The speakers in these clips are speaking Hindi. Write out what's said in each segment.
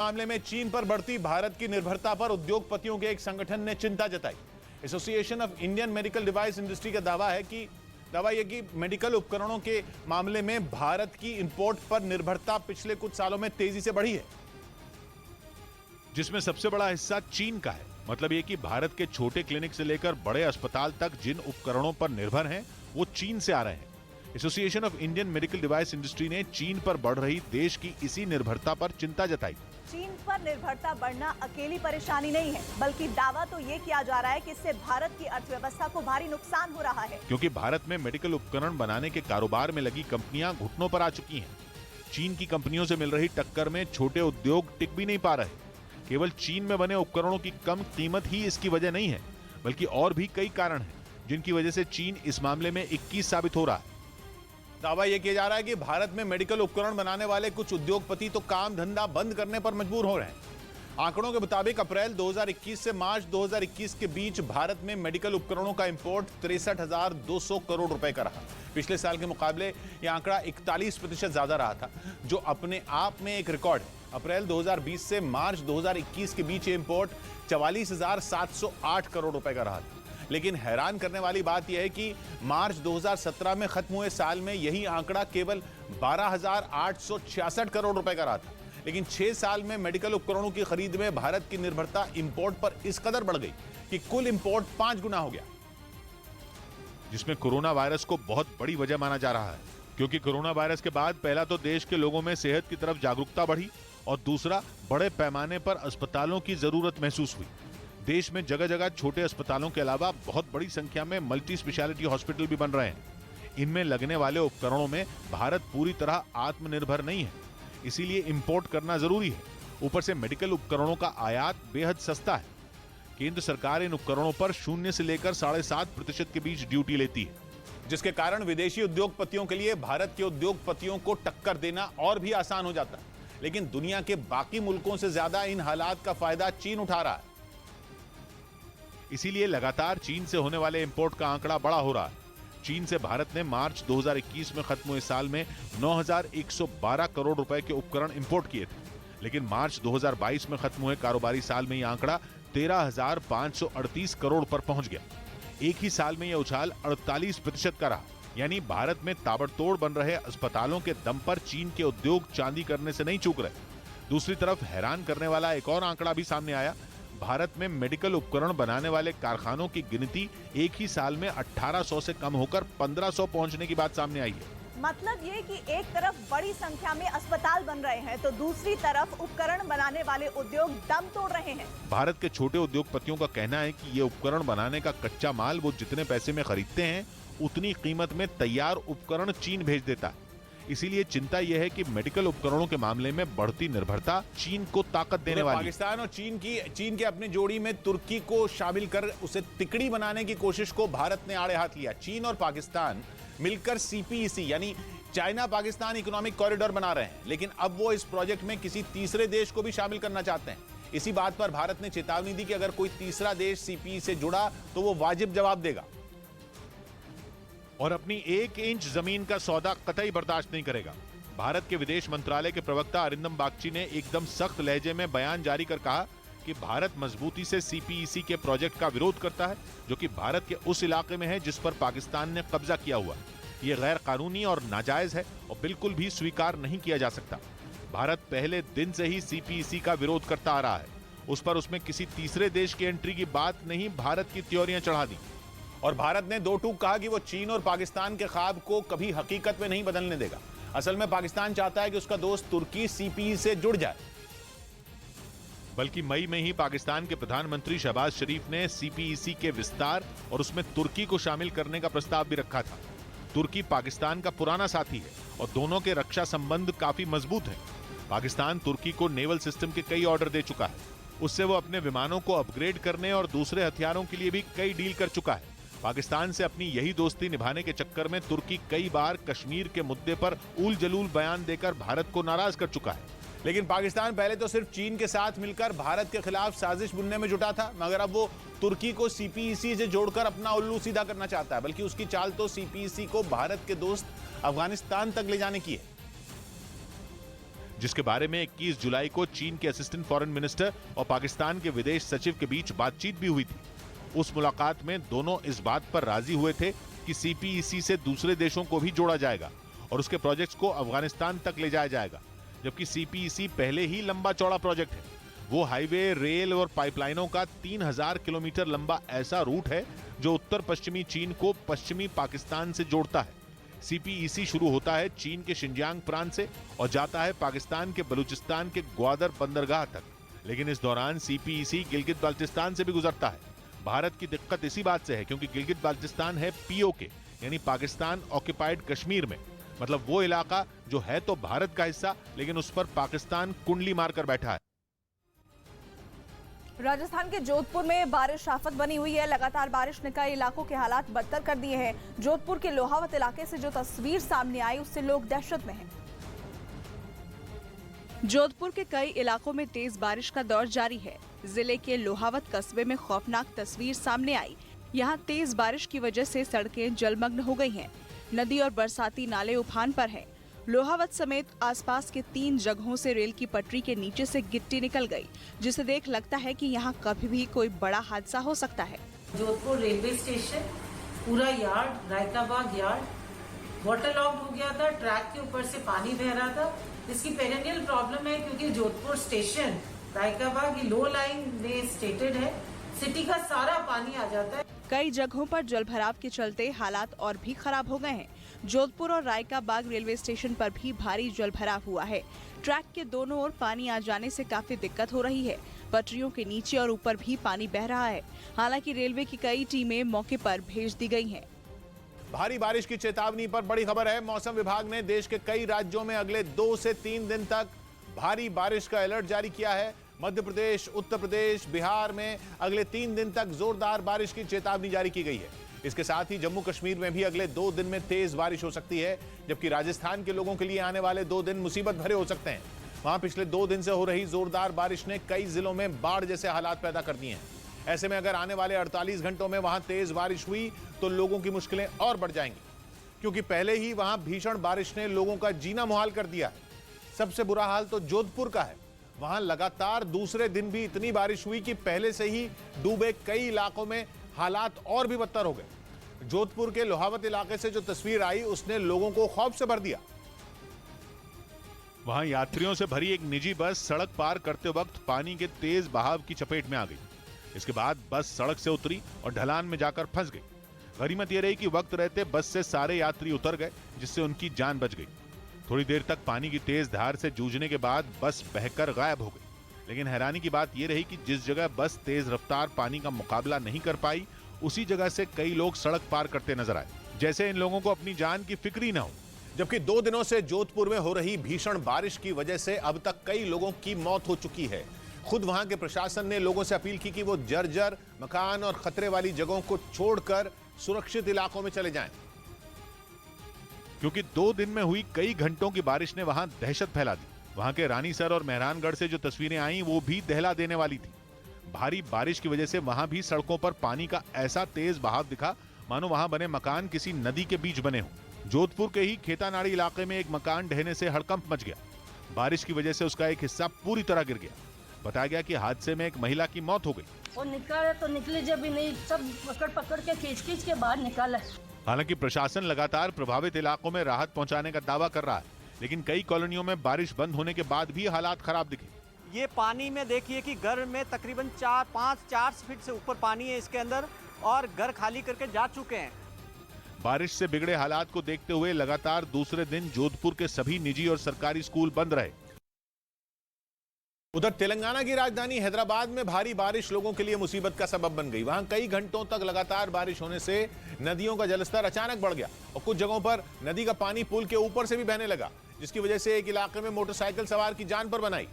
मामले में चीन पर बढ़ती भारत की निर्भरता पर उद्योगपतियों के एक संगठन ने चिंता जताई। Association of Indian medical device industry का दावा यह कि मेडिकल उपकरणों के मामले में भारत की इंपोर्ट पर निर्भरता पिछले कुछ सालों में तेजी से बढ़ी है, जिसमें सबसे बड़ा हिस्सा चीन का है। मतलब ये कि भारत के छोटे क्लिनिक से लेकर बड़े अस्पताल तक जिन उपकरणों पर निर्भर हैं, वो चीन से आ रहे हैं। Association of Indian medical device industry ने चीन पर बढ़ रही देश की इसी निर्भरता पर चिंता जताई। चीन पर निर्भरता बढ़ना अकेली परेशानी नहीं है, बल्कि दावा तो ये किया जा रहा है कि इससे भारत की अर्थव्यवस्था को भारी नुकसान हो रहा है, क्योंकि भारत में मेडिकल उपकरण बनाने के कारोबार में लगी कंपनियां घुटनों पर आ चुकी हैं। चीन की कंपनियों से मिल रही टक्कर में छोटे उद्योग टिक भी नहीं पा रहे। केवल चीन में बने उपकरणों की कम कीमत ही इसकी वजह नहीं है, बल्कि और भी कई कारण हैं, जिनकी वजह से चीन इस मामले में 21 साबित हो रहा है। दावा यह किया जा रहा है कि भारत में मेडिकल उपकरण बनाने वाले कुछ उद्योगपति तो काम धंधा बंद करने पर मजबूर हो रहे हैं। आंकड़ों के मुताबिक अप्रैल 2021 से मार्च 2021 के बीच भारत में मेडिकल उपकरणों का इंपोर्ट 63,200 करोड़ रुपए का रहा। पिछले साल के मुकाबले यह आंकड़ा 41% ज्यादा रहा था, जो अपने आप में एक रिकॉर्ड है। अप्रैल 2020 से मार्च 2021 के बीच इंपोर्ट 44,708 करोड़ रुपए का रहा था। लेकिन हैरान करने वाली बात यह है कि मार्च 2017 में खत्म हुए साल में यही आंकड़ा केवल 12,866 करोड़ रुपए का रहा था। लेकिन 6 साल में मेडिकल उपकरणों की खरीद में भारत की निर्भरता इंपोर्ट पर इस कदर बढ़ गई कि कुल इंपोर्ट 5 गुना हो गया, जिसमें कोरोना वायरस को बहुत बड़ी वजह माना जा रहा है। क्योंकि कोरोना वायरस के बाद पहला तो देश के लोगों में सेहत की तरफ जागरूकता बढ़ी और दूसरा बड़े पैमाने पर अस्पतालों की जरूरत महसूस हुई। देश में जगह जगह छोटे अस्पतालों के अलावा बहुत बड़ी संख्या में मल्टी स्पेशलिटी हॉस्पिटल भी बन रहे हैं। इनमें लगने वाले उपकरणों में भारत पूरी तरह आत्मनिर्भर नहीं है, इसीलिए इंपोर्ट करना जरूरी है। ऊपर से मेडिकल उपकरणों का आयात बेहद सस्ता है। केंद्र सरकार इन उपकरणों पर 0 से लेकर 7.5% के बीच ड्यूटी लेती है, जिसके कारण विदेशी उद्योगपतियों के लिए भारत के उद्योगपतियों को टक्कर देना और भी आसान हो जाता है। लेकिन दुनिया के बाकी मुल्कों से ज्यादा इन हालात का फायदा चीन उठा रहा है। इसीलिए लगातार चीन से होने वाले इंपोर्ट का आंकड़ा बड़ा हो रहा है। चीन से भारत ने मार्च 2021 में खत्म हुए साल में 9,112 करोड़ रुपए के उपकरण इंपोर्ट किए थे, लेकिन मार्च 2022 में खत्म हुए कारोबारी साल में यह आंकड़ा 13,538 करोड़ पर पहुंच गया। एक ही साल में यह उछाल 48% का रहा। यानी भारत में ताबड़तोड़ बन रहे अस्पतालों के दम पर चीन के उद्योग चांदी करने से नहीं चूक रहे। दूसरी तरफ हैरान करने वाला एक और आंकड़ा भी सामने आया। भारत में मेडिकल उपकरण बनाने वाले कारखानों की गिनती एक ही साल में 1800 से कम होकर 1500 पहुंचने की बात सामने आई है। मतलब ये कि एक तरफ बड़ी संख्या में अस्पताल बन रहे हैं, तो दूसरी तरफ उपकरण बनाने वाले उद्योग दम तोड़ रहे हैं। भारत के छोटे उद्योगपतियों का कहना है कि ये उपकरण बनाने का कच्चा माल वो जितने पैसे में खरीदते हैं, उतनी कीमत में तैयार उपकरण चीन भेज देता है। इसीलिए चिंता यह है कि मेडिकल उपकरणों के मामले में बढ़ती निर्भरता चीन को ताकत देने वाली है। पाकिस्तान और चीन के अपनी जोड़ी में तुर्की को शामिल कर उसे तिकड़ी बनाने की कोशिश को भारत ने आड़े हाथ लिया। चीन और पाकिस्तान मिलकर CPEC यानी चाइना पाकिस्तान इकोनॉमिक कॉरिडोर बना रहे हैं, लेकिन अब वो इस प्रोजेक्ट में किसी तीसरे देश को भी शामिल करना चाहते हैं। इसी बात पर भारत ने चेतावनी दी कि अगर कोई तीसरा देश CPE से जुड़ा तो वो वाजिब जवाब देगा और अपनी 1 इंच जमीन का सौदा कतई बर्दाश्त नहीं करेगा। भारत के विदेश मंत्रालय के प्रवक्ता अरिंदम बागची ने एकदम सख्त लहजे में बयान जारी कर कहा कि भारत मजबूती से CPEC के प्रोजेक्ट का विरोध करता है, जो कि भारत के उस इलाके में है जिस पर पाकिस्तान ने कब्जा किया हुआ है। यह गैर कानूनी और नाजायज है और बिल्कुल भी स्वीकार नहीं किया जा सकता। भारत पहले दिन से ही CPEC का विरोध करता आ रहा है। उस पर उसमें किसी तीसरे देश की एंट्री की बात नहीं, भारत की त्योरियां चढ़ा दी। और भारत ने दो टूक कहा कि वो चीन और पाकिस्तान के ख्वाब को कभी हकीकत में नहीं बदलने देगा। असल में पाकिस्तान चाहता है कि उसका दोस्त तुर्की CPE से जुड़ जाए। बल्कि मई में ही पाकिस्तान के प्रधानमंत्री शहबाज शरीफ ने CPEC के विस्तार और उसमें तुर्की को शामिल करने का प्रस्ताव भी रखा था। तुर्की पाकिस्तान का पुराना साथी है और दोनों के रक्षा संबंध काफी मजबूत हैं। पाकिस्तान तुर्की को नेवल सिस्टम के कई ऑर्डर दे चुका है। उससे वो अपने विमानों को अपग्रेड करने और दूसरे हथियारों के लिए भी कई डील कर चुका है। पाकिस्तान से अपनी यही दोस्ती निभाने के चक्कर में तुर्की कई बार कश्मीर के मुद्दे पर उल जलूल बयान देकर भारत को नाराज कर चुका है। लेकिन पाकिस्तान पहले तो सिर्फ चीन के साथ मिलकर भारत के खिलाफ साजिश बुनने में जुटा था, मगर अब वो तुर्की को CPEC से जोड़कर अपना उल्लू सीधा करना चाहता है। बल्कि उसकी चाल तो CPEC को भारत के दोस्त अफगानिस्तान तक ले जाने की है। जिसके बारे में 21 जुलाई को चीन के असिस्टेंट फॉरेन मिनिस्टर और पाकिस्तान के विदेश सचिव के बीच बातचीत भी हुई थी। उस मुलाकात में दोनों इस बात पर राजी हुए थे कि CPEC से दूसरे देशों को भी जोड़ा जाएगा और उसके प्रोजेक्ट्स को अफगानिस्तान तक ले जाया जाएगा। जबकि CPEC पहले ही लंबा चौड़ा प्रोजेक्ट है। वो हाईवे, रेल और पाइपलाइनों का 3000 किलोमीटर लंबा ऐसा रूट है जो उत्तर पश्चिमी चीन को पश्चिमी पाकिस्तान से जोड़ता है। CPEC शुरू होता है चीन के शिनजियांग प्रांत से और जाता है पाकिस्तान के बलूचिस्तान के ग्वादर बंदरगाह तक। लेकिन इस दौरान CPEC गिलगित बाल्टिस्तान से भी गुजरता है। भारत की दिक्कत इसी बात से है क्योंकि गिलगित बाल्टिस्तान है POK यानी पाकिस्तान ऑक्युपाइड कश्मीर में, मतलब वो इलाका जो है तो भारत का हिस्सा लेकिन उस पर पाकिस्तान कुंडली मारकर बैठा है। राजस्थान के जोधपुर में बारिश आफत बनी हुई है। लगातार बारिश ने कई इलाकों के हालात बदतर कर दिए हैं। जोधपुर के लोहावत इलाके से जो तस्वीर सामने आई उससे लोग दहशत में हैं। जोधपुर के कई इलाकों में तेज बारिश का दौर जारी है। जिले के लोहावत कस्बे में खौफनाक तस्वीर सामने आई। यहाँ तेज बारिश की वजह से सड़कें जलमग्न हो गई हैं। नदी और बरसाती नाले उफान पर हैं। लोहावत समेत आसपास के 3 जगहों से रेल की पटरी के नीचे से गिट्टी निकल गई, जिसे देख लगता है कि यहाँ कभी भी कोई बड़ा हादसा हो सकता है। जोधपुर रेलवे स्टेशन, पूरा yard, Raikabagh yard water locked हो गया था। ट्रैक के ऊपर से पानी बह रहा था। इसकी पेरेनियल प्रॉब्लम है क्योंकि जोधपुर स्टेशन, रायकाबाग ये लो लाइन में स्टेटेड है। सिटी का सारा पानी आ जाता है। कई जगहों पर जलभराव के चलते हालात और भी खराब हो गए हैं। जोधपुर और रायकाबाग रेलवे स्टेशन पर भी भारी जलभराव हुआ है। ट्रैक के दोनों ओर पानी आ जाने से काफी दिक्कत हो रही है। पटरियों के नीचे और ऊपर भी पानी बह रहा है। हालांकि रेलवे की कई टीमें मौके पर भेज दी गई हैं। भारी बारिश की चेतावनी पर बड़ी खबर है। मौसम विभाग ने देश के कई राज्यों में अगले 2 से 3 दिन तक भारी बारिश का अलर्ट जारी किया है। मध्य प्रदेश, उत्तर प्रदेश, बिहार में अगले 3 दिन तक जोरदार बारिश की चेतावनी जारी की गई है। इसके साथ ही जम्मू कश्मीर में भी अगले 2 दिन में तेज बारिश हो सकती है, जबकि राजस्थान के लोगों के लिए आने वाले 2 दिन मुसीबत भरे हो सकते हैं। वहां पिछले 2 दिन से हो रही जोरदार बारिश ने कई जिलों में बाढ़ जैसे हालात पैदा कर दिए हैं। ऐसे में अगर आने वाले 48 घंटों में वहां तेज बारिश हुई तो लोगों की मुश्किलें और बढ़ जाएंगी, क्योंकि पहले ही वहां भीषण बारिश ने लोगों का जीना मुहाल कर दिया है। सबसे बुरा हाल तो जोधपुर का है। वहां लगातार दूसरे दिन भी इतनी बारिश हुई कि पहले से ही डूबे कई इलाकों में हालात और भी बदतर हो गए। जोधपुर के लोहावत इलाके से जो तस्वीर आई उसने लोगों को खौफ से भर दिया। वहां यात्रियों से भरी एक निजी बस सड़क पार करते वक्त पानी के तेज बहाव की चपेट में आ गई। इसके बाद बस सड़क से उतरी और ढलान में जाकर फंस गई। गनीमत यह रही कि वक्त रहते बस से सारे यात्री उतर गए, जिससे उनकी जान बच गई। थोड़ी देर तक पानी की तेज धार से जूझने के बाद बस बहकर गायब हो गई। लेकिन हैरानी की बात यह रही कि जिस जगह बस तेज रफ्तार पानी का मुकाबला नहीं कर पाई, उसी जगह से कई लोग सड़क पार करते नजर आए, जैसे इन लोगों को अपनी जान की फिक्र ही न हो। जबकि 2 दिनों से जोधपुर में हो रही भीषण बारिश की वजह से अब तक कई लोगों की मौत हो चुकी है। खुद वहां के प्रशासन ने लोगों से अपील की कि वो जर्जर मकान और खतरे वाली जगहों को छोड़कर सुरक्षित इलाकों में चले जाएं। क्योंकि 2 दिन में हुई कई घंटों की बारिश ने वहां दहशत फैला दी। वहां के रानीसर और मेहरानगढ़ से जो तस्वीरें आई वो भी दहला देने वाली थी। भारी बारिश की वजह से वहां भी सड़कों पर पानी का ऐसा तेज बहाव दिखा मानो वहां बने मकान किसी नदी के बीच बने हों। जोधपुर के ही खेतानाड़ी इलाके में एक मकान ढहने से हड़कंप मच गया। बारिश की वजह से उसका एक हिस्सा पूरी तरह गिर गया। बताया गया कि हादसे में एक महिला की मौत हो गई। और निकाले तो निकले जब भी नहीं, सब पकड़ के खींच के बाहर निकाला। हालांकि प्रशासन लगातार प्रभावित इलाकों में राहत पहुंचाने का दावा कर रहा है, लेकिन कई कॉलोनियों में बारिश बंद होने के बाद भी हालात खराब दिखे। ये पानी में देखिए कि घर में तकरीबन 4 फीट से ऊपर पानी है इसके अंदर, और घर खाली करके जा चुके हैं। बारिश से बिगड़े हालात को देखते हुए लगातार दूसरे दिन जोधपुर के सभी निजी और सरकारी स्कूल बंद रहे। उधर तेलंगाना की राजधानी हैदराबाद में भारी बारिश लोगों के लिए मुसीबत का सबब बन गई। वहां कई घंटों तक लगातार बारिश होने से नदियों का जलस्तर अचानक बढ़ गया और कुछ जगहों पर नदी का पानी पुल के ऊपर से भी बहने लगा, जिसकी वजह से एक इलाके में मोटरसाइकिल सवार की जान पर बनाई,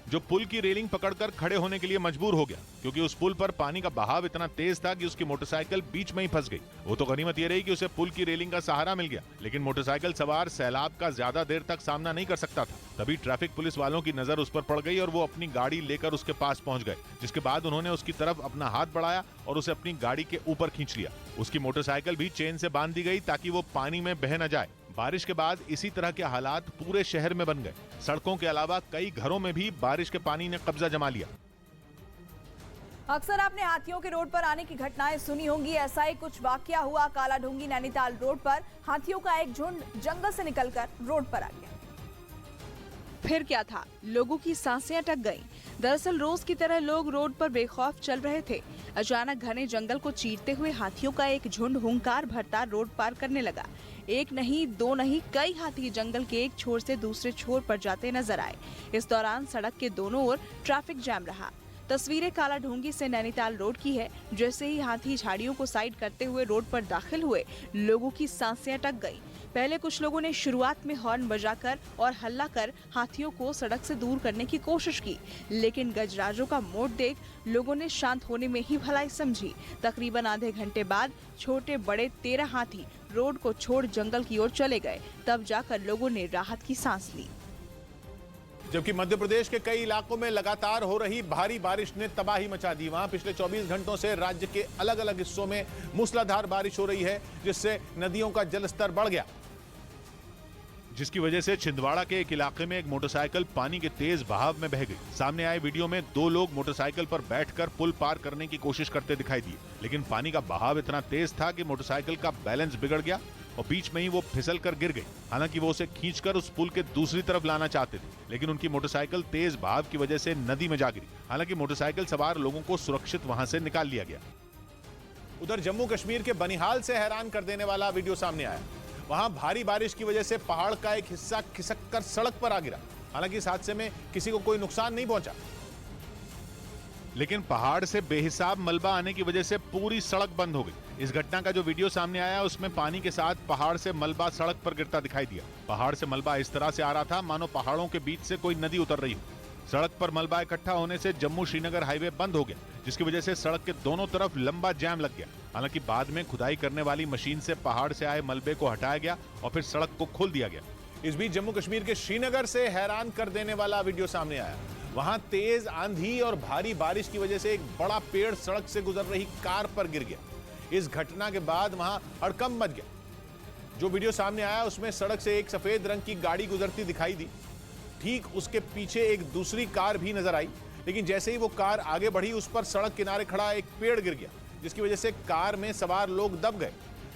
जो पुल की रेलिंग पकड़कर खड़े होने के लिए मजबूर हो गया, क्योंकि उस पुल पर पानी का बहाव इतना तेज था कि उसकी मोटरसाइकिल बीच में ही फंस गई। वो तो गनीमत ये रही कि उसे पुल की रेलिंग का सहारा मिल गया, लेकिन मोटरसाइकिल सवार सैलाब का ज्यादा देर तक सामना नहीं कर सकता था। तभी ट्रैफिक पुलिस वालों की नजर उस पर पड़ गई और वो अपनी गाड़ी लेकर उसके पास पहुंच गए, जिसके बाद उन्होंने उसकी तरफ अपना हाथ बढ़ाया और उसे अपनी गाड़ी के ऊपर खींच लिया। उसकी मोटरसाइकिल भी चेन से बांध दी गई ताकि वो पानी में बह न जाए। बारिश के बाद इसी तरह के हालात पूरे शहर में बन गए। सड़कों के अलावा कई घरों में भी बारिश के पानी ने कब्जा जमा लिया। अक्सर आपने हाथियों के रोड पर आने की घटनाएं सुनी होंगी। ऐसा ही कुछ वाकया हुआ कालाढूंगी नैनीताल रोड पर। हाथियों का एक झुंड जंगल से निकलकर रोड पर आ गया। फिर क्या था, लोगों की सांसें अटक गईं। दरअसल रोज की तरह लोग रोड पर बेखौफ चल रहे थे। अचानक घने जंगल को चीरते हुए हाथियों का एक झुंड हुंकार भरता रोड पार करने लगा। एक नहीं, दो नहीं, कई हाथी जंगल के एक छोर से दूसरे छोर पर जाते नजर आए। इस दौरान सड़क के दोनों ओर ट्रैफिक जैम रहा। तस्वीरें कालाढूंगी से नैनीताल रोड की है। जैसे ही हाथी झाड़ियों को साइड करते हुए रोड पर दाखिल हुए, लोगों की सांसें अटक गईं। पहले कुछ लोगों ने शुरुआत में हॉर्न बजाकर और हल्ला कर हाथियों को सड़क से दूर करने की कोशिश की, लेकिन गजराजों का मोड देख लोगों ने शांत होने में ही भलाई समझी। तकरीबन आधे घंटे बाद छोटे बड़े 13 हाथी रोड को छोड़ जंगल की ओर चले गए। तब जाकर लोगों ने राहत की सांस ली। जबकि मध्य प्रदेश के कई इलाकों में लगातार हो रही भारी बारिश ने तबाही मचा दी। वहां पिछले 24 घंटों से राज्य के अलग अलग हिस्सों में मूसलाधार बारिश हो रही है, जिससे नदियों का जलस्तर बढ़ गया, जिसकी वजह से छिंदवाड़ा के एक इलाके में एक मोटरसाइकिल पानी के तेज बहाव में बह गई। सामने आए वीडियो में 2 लोग मोटरसाइकिल पर बैठकर पुल पार करने की कोशिश करते दिखाई दिए, लेकिन पानी का बहाव इतना तेज था कि मोटरसाइकिल का बैलेंस बिगड़ गया और बीच में ही वो फिसल कर गिर गई। हालांकि वो उसे खींचकर उस पुल के दूसरी तरफ लाना चाहते थे, लेकिन उनकी मोटरसाइकिल तेज बहाव की वजह से नदी में जा गिरी। हालांकि मोटरसाइकिल सवार लोगों को सुरक्षित वहां से निकाल लिया गया। उधर जम्मू कश्मीर के बनिहाल से हैरान कर देने वाला वीडियो सामने आया। वहां भारी बारिश की वजह से पहाड़ का एक हिस्सा खिसक कर सड़क पर आ गिरा। हालांकि इस हादसे में किसी को कोई नुकसान नहीं पहुंचा, लेकिन पहाड़ से बेहिसाब मलबा आने की वजह से पूरी सड़क बंद हो गई। इस घटना का जो वीडियो सामने आया उसमें पानी के साथ पहाड़ से मलबा सड़क पर गिरता दिखाई दिया। पहाड़ से मलबा इस तरह से आ रहा था मानो पहाड़ों के बीच से कोई नदी उतर रही हो। सड़क पर मलबा इकट्ठा होने से जम्मू श्रीनगर हाईवे बंद हो गया, जिसकी वजह से सड़क के दोनों तरफ लंबा जाम लग गया। हालांकि बाद में खुदाई करने वाली मशीन से पहाड़ से आए मलबे को हटाया गया और फिर सड़क को खोल दिया गया। इस बीच जम्मू कश्मीर के श्रीनगर से हैरान कर देने वाला वीडियो सामने आया। वहां तेज आंधी और भारी बारिश की वजह से एक बड़ा पेड़ सड़क से गुजर रही कार पर गिर गया। इस घटना के बाद वहां हड़कंप मच गया। जो वीडियो सामने आया उसमें सड़क से एक सफेद रंग की गाड़ी गुजरती दिखाई दी। ठीक उसके पीछे एक दूसरी कार भी नजर आई, लेकिन जैसे ही वो कार आगे बढ़ी उस पर सड़क किनारे खड़ा एक पेड़ गिर गया, जिसकी वजह से कार में सवार लोग दब गए।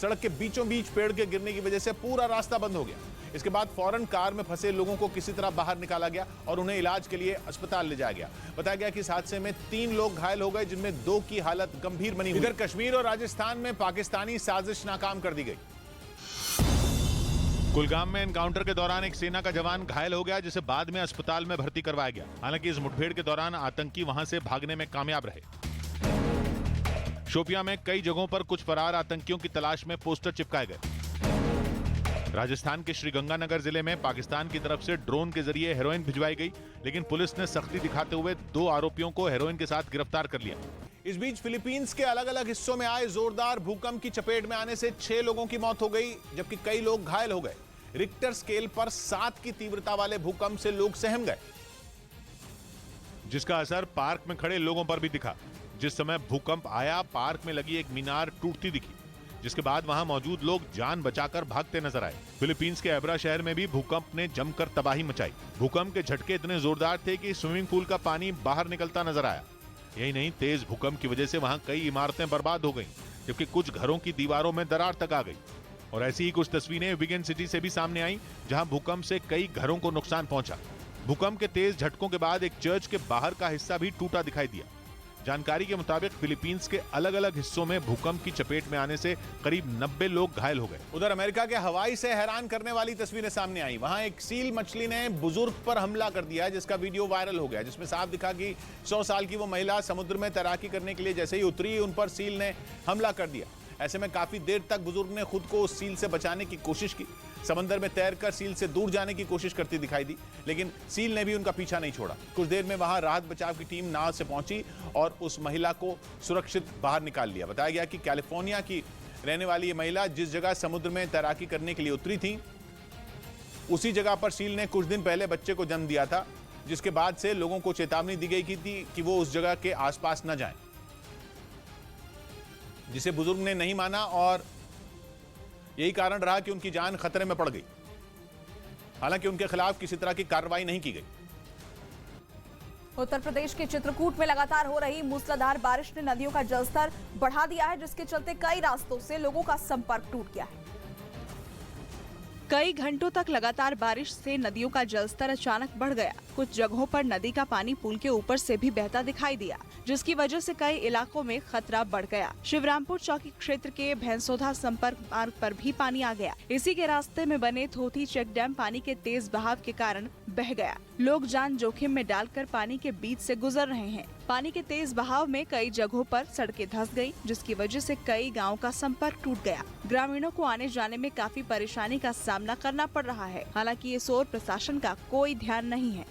सड़क के बीचों बीच पेड़ के गिरने की वजह से पूरा रास्ता बंद हो गया। इसके बाद फौरन कार में फंसे लोगों को किसी तरह बाहर निकाला गया और उन्हें इलाज के लिए अस्पताल ले जाया गया। बताया गया कि इस हादसे में 3 लोग घायल हो गए, जिनमें 2 की हालत गंभीर बनी हुई। इधर कश्मीर और राजस्थान में पाकिस्तानी साजिश नाकाम कर दी गई। कुलगाम में एनकाउंटर के दौरान एक सेना का जवान घायल हो गया, जिसे बाद में अस्पताल में भर्ती करवाया गया। हालांकि इस मुठभेड़ के दौरान आतंकी वहां से भागने में कामयाब रहे। शोपियां में कई जगहों पर कुछ फरार आतंकियों की तलाश में पोस्टर चिपकाए गए। राजस्थान के श्रीगंगानगर जिले में पाकिस्तान की तरफ से ड्रोन के जरिए हेरोइन भिजवाई गई, लेकिन पुलिस ने सख्ती दिखाते हुए 2 आरोपियों को हेरोइन के साथ गिरफ्तार कर लिया। इस बीच फिलीपींस के अलग अलग हिस्सों में आए जोरदार भूकंप की चपेट में आने से 6 लोगों की मौत हो गई, जबकि कई लोग घायल हो गए। रिक्टर स्केल पर 7 की तीव्रता वाले भूकंप से लोग सहम गए, जिसका असर पार्क में खड़े लोगों पर भी दिखा। जिस समय भूकंप आया, पार्क में लगी एक मीनार टूटती दिखी, जिसके बाद वहां मौजूद लोग जान बचाकर भागते नजर आए। फिलीपींस के एब्रा शहर में भी भूकंप ने जमकर तबाही मचाई। भूकंप के झटके इतने जोरदार थे कि स्विमिंग पूल का पानी बाहर निकलता नजर आया। यही नहीं, तेज भूकंप की वजह से वहां कई इमारतें बर्बाद हो गईं, जबकि कुछ घरों की दीवारों में दरार तक आ गई। और ऐसी ही कुछ तस्वीरें विगन सिटी से भी सामने आई, जहां भूकंप से कई घरों को नुकसान पहुंचा। भूकंप के तेज झटकों के बाद एक चर्च के बाहर का हिस्सा भी टूटा दिखाई दिया। जानकारी के मुताबिक फिलीपींस के अलग अलग हिस्सों में भूकंप की चपेट में आने से करीब 90 लोग घायल हो गए। उधर अमेरिका के हवाई से हैरान करने वाली तस्वीरें सामने आई। वहां एक सील मछली ने बुजुर्ग पर हमला कर दिया, जिसका वीडियो वायरल हो गया, जिसमें साफ दिखा कि 100 साल की वो महिला समुद्र में तैराकी करने के लिए जैसे ही उतरी, उन पर सील ने हमला कर दिया। ऐसे में काफी देर तक बुजुर्ग ने खुद को उस सील से बचाने की कोशिश की। समंदर में तैरकर सील से दूर जाने की कोशिश करती दिखाई दी, लेकिन सील ने भी उनका पीछा नहीं छोड़ा। कुछ देर में वहां राहत बचाव की टीम नाव से पहुंची और उस महिला को सुरक्षित बाहर निकाल लिया। बताया गया कि कैलिफोर्निया की रहने वाली ये महिला जिस जगह समुद्र में तैराकी करने के लिए उतरी थी, उसी जगह पर सील ने कुछ दिन पहले बच्चे को जन्म दिया था, जिसके बाद से लोगों को चेतावनी दी गई थी कि वो उस जगह के आसपास न जाएं, जिसे बुजुर्ग ने नहीं माना और यही कारण रहा कि उनकी जान खतरे में पड़ गई। हालांकि उनके खिलाफ किसी तरह की कार्रवाई नहीं की गई। उत्तर प्रदेश के चित्रकूट में लगातार हो रही मूसलाधार बारिश ने नदियों का जलस्तर बढ़ा दिया है, जिसके चलते कई रास्तों से लोगों का संपर्क टूट गया है। कई घंटों तक लगातार बारिश से नदियों का जलस्तर अचानक बढ़ गया। कुछ जगहों पर नदी का पानी पुल के ऊपर से भी बहता दिखाई दिया, जिसकी वजह से कई इलाकों में खतरा बढ़ गया। शिवरामपुर चौकी क्षेत्र के भैंसोधा संपर्क मार्ग पर भी पानी आ गया। इसी के रास्ते में बने थोथी चेक डैम पानी के तेज बहाव के कारण बह गया। लोग जान जोखिम में डालकर पानी के बीच से गुजर रहे हैं। पानी के तेज बहाव में कई जगहों पर सड़कें धंस गई, जिसकी वजह से कई गांवों का संपर्क टूट गया। ग्रामीणों को आने जाने में काफी परेशानी का सामना करना पड़ रहा है। हालांकि इस ओर प्रशासन का कोई ध्यान नहीं है।